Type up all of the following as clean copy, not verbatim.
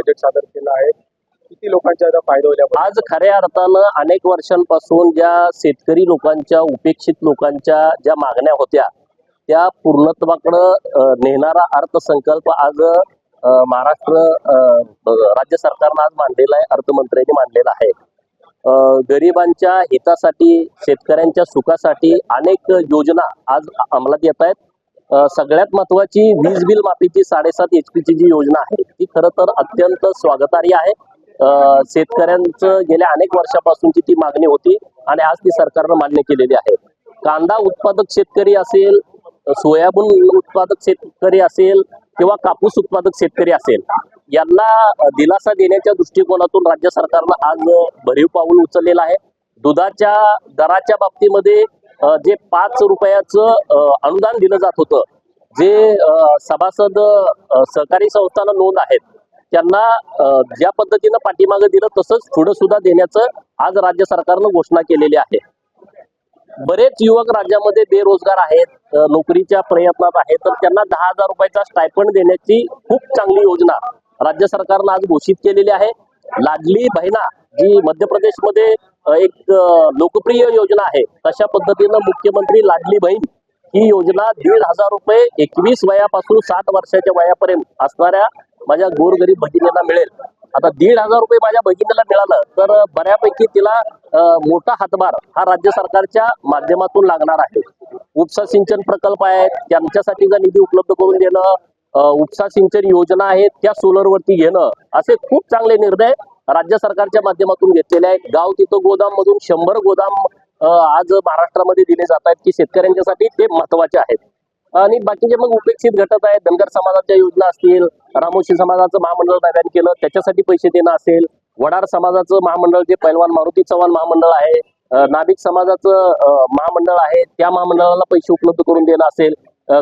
Budget सादर केलं आहे. किती लोकांचा याचा फायदा होईल? आज खऱ्या अर्थानं अनेक वर्षांपासून ज्या शेतकरी लोकांच्या, उपेक्षित लोकांच्या ज्या मागण्या होत्या त्या पूर्णत्वाकडे नेणारा अर्थसंकल्प आज महाराष्ट्र राज्य सरकारनं आज मांडलेला आहे, अर्थमंत्र्यांनी मांडलेला आहे. गरिबांच्या हितासाठी, शेतकऱ्यांच्या सुखासाठी अनेक योजना आज अंमलात येत आहेत. सगळ्यात महत्वाची वीज बिल माफीची 7.5 HP ची जी योजना आहे ती खरं तर अत्यंत स्वागतार्ह आहे. शेतकऱ्यांचं गेल्या अनेक वर्षापासूनची ती मागणी होती आणि आज ती सरकारनं मान्य केलेली आहे. कांदा उत्पादक शेतकरी असेल, सोयाबीन उत्पादक शेतकरी असेल किंवा कापूस उत्पादक शेतकरी असेल, यांना दिलासा देण्याच्या दृष्टिकोनातून राज्य सरकारनं आज भरीव पाऊल उचललेलं आहे. दुधाच्या दराच्या बाबतीमध्ये जे 5 रुपयाचं अनुदान दिलं जात होतं, जे सभासद सहकारी संस्थांना नोंद आहेत त्यांना ज्या पद्धतीनं पाठीमागे दिलं तसंच पुढे सुद्धा देण्याचं आज राज्य सरकारनं घोषणा केलेली आहे. बरेच युवक राज्यामध्ये बेरोजगार आहेत, नोकरीच्या प्रयत्नात आहेत, तर त्यांना 10,000 रुपयाचा स्टायपंड देण्याची खूप चांगली योजना राज्य सरकारनं आज घोषित केलेली आहे. लाडली बहिणा जी मध्य प्रदेशमध्ये एक लोकप्रिय योजना आहे, तशा पद्धतीनं मुख्यमंत्री लाडली बहीण ही योजना 1,500 रुपये 21 वयापासून 60 वर्षाच्या वयापर्यंत असणाऱ्या माझ्या गोरगरीब भगिनीला मिळेल. आता 1,500 रुपये माझ्या भगिनीला मिळालं तर बऱ्यापैकी तिला मोठा हातभार हा राज्य सरकारच्या माध्यमातून लागणार आहे. उपसा सिंचन प्रकल्प आहेत, त्यांच्यासाठीचा निधी उपलब्ध करून देणं, उपसा सिंचन योजना आहेत त्या सोलरवरती घेणं, असे खूप चांगले निर्णय राज्य सरकारच्या माध्यमातून घेतलेले आहेत. गाव तिथं गोदाम मधून 100 गोदाम आज महाराष्ट्रामध्ये दिले जात आहेत की शेतकऱ्यांच्यासाठी ते महत्वाचे आहेत. आणि बाकीचे मग उपेक्षित घटक आहेत, धनगर समाजाच्या योजना असतील, रामोशी समाजाचं महामंडळ नव्यानं केलं त्याच्यासाठी पैसे देणं असेल, वडार समाजाचं महामंडळ जे पैलवान मारुती चव्हाण महामंडळ आहे, नाभिक समाजाचं महामंडळ आहे त्या महामंडळाला पैसे उपलब्ध करून देणं असेल,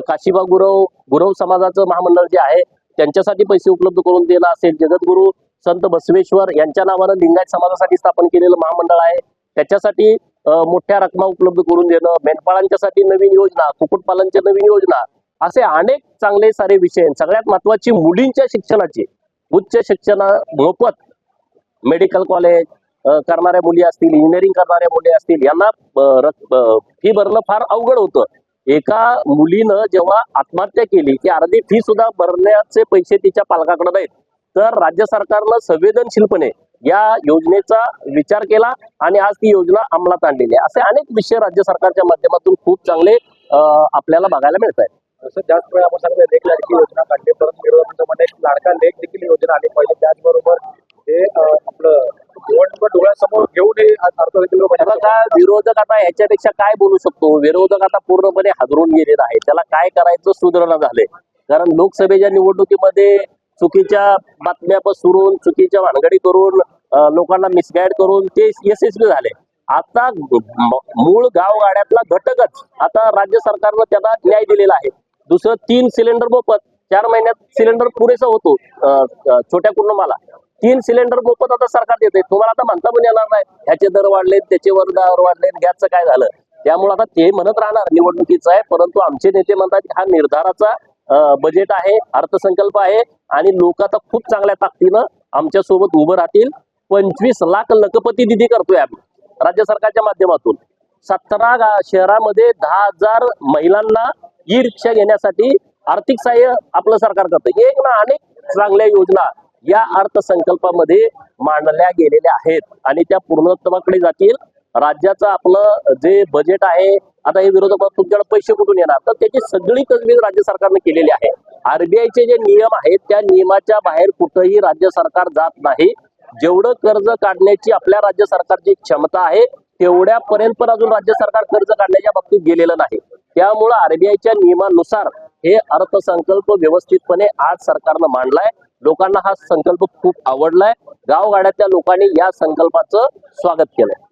काशीबा गुरव समाजाचं महामंडळ जे आहे त्यांच्यासाठी पैसे उपलब्ध करून देणं असेल, जगद्गुरु संत बसवेश्वर यांच्या नावानं लिंगायत समाजासाठी स्थापन केलेलं महामंडळ आहे त्याच्यासाठी मोठ्या रकमा उपलब्ध करून देणं, मेंढपाळांच्यासाठी नवीन योजना, कुक्कुटपालनच्या नवीन योजना, असे अनेक चांगले सारे विषय. सगळ्यात महत्वाची मुलींच्या शिक्षणाची, उच्च शिक्षण मोफत, मेडिकल कॉलेज करणाऱ्या मुली असतील, इंजिनिअरिंग करणाऱ्या मुली असतील, यांना फी भरणं फार अवघड होतं. एका मुलीनं जेव्हा आत्महत्या केली की अर्धी फी सुद्धा भरण्याचे पैसे तिच्या पालकाकडे नाहीत, तर राज्य सरकारनं संवेदनशीलपणे या योजनेचा विचार केला आणि आज ती योजना अंमलात आणलेली आहे. असे अनेक विषय राज्य सरकारच्या माध्यमातून खूप चांगले आपल्याला बघायला मिळत आहेत. तसं त्याच वेळी आपण सांगितलं लेख लाडकी योजना काढली, परंतु विरोधामध्ये एक लाडका लेख देखील योजना आली पाहिजे. त्याचबरोबर हे आपलं निवडणूक डोळ्यासमोर घेऊन विरोधक आता ह्याच्यापेक्षा काय बोलू शकतो? विरोधक आता पूर्णपणे हादरून गेलेला आहे, त्याला काय करायचं सुधारणा झाले. कारण लोकसभेच्या निवडणुकीमध्ये चुकीच्या बातम्या पसरून, चुकीच्या भानगडी करून, लोकांना मिसगाईड करून ते यशस्वी झाले. आता मूळ गावगाड्यातला घटकच आता राज्य सरकारनं त्यांना न्याय दिलेला आहे. दुसरं 3 सिलेंडर मोफत, 4 महिन्यात सिलेंडर पुरेसा होतो छोट्या कुटुंबाला. 3 सिलेंडर मोफत आता सरकार देते. तुम्हाला आता म्हणता पण येणार नाही ह्याचे दर वाढले, त्याचे दर वाढले, गॅसचं काय झालं. त्यामुळे आता ते म्हणत राहणार निवडणुकीचं आहे, परंतु आमचे नेते म्हणतात हा निर्धाराचा बजेट आहे, अर्थसंकल्प आहे आणि लोक आता खूप चांगल्या ताकदीनं आमच्या सोबत उभं राहतील. 25 लाख लखपती निधी करतोय आम्ही राज्य सरकारच्या माध्यमातून. 17 शहरामध्ये 10,000 महिलांना ई रिक्षा घेण्यासाठी आर्थिक सहाय्य आपलं सरकार करतं. एक ना अनेक चांगल्या योजना या अर्थसंकल्पामध्ये मांडल्या गेलेल्या आहेत आणि त्या पूर्णत्वाकडे जातील. राज्याचं आपलं जे बजेट आहे, आता हे विरोधक तुमच्याकडे पैसे कुठून येणार, तर त्याची सगळी तजवीज राज्य सरकारने केलेली आहे. आरबीआयचे जे नियम आहेत त्या नियमाच्या बाहेर कुठेही राज्य सरकार जात नाही. जेवढं कर्ज काढण्याची आपल्या राज्य सरकारची क्षमता आहे तेवढ्यापर्यंत पण अजून राज्य सरकार कर्ज काढण्याच्या बाबतीत गेलेलं नाही. त्यामुळं आरबीआयच्या नियमानुसार हे अर्थसंकल्प व्यवस्थितपणे आज सरकारनं मांडलाय. लोकांना हा संकल्प खूप आवडलाय. गावगाड्यातल्या लोकांनी या संकल्पाचं स्वागत केलंय.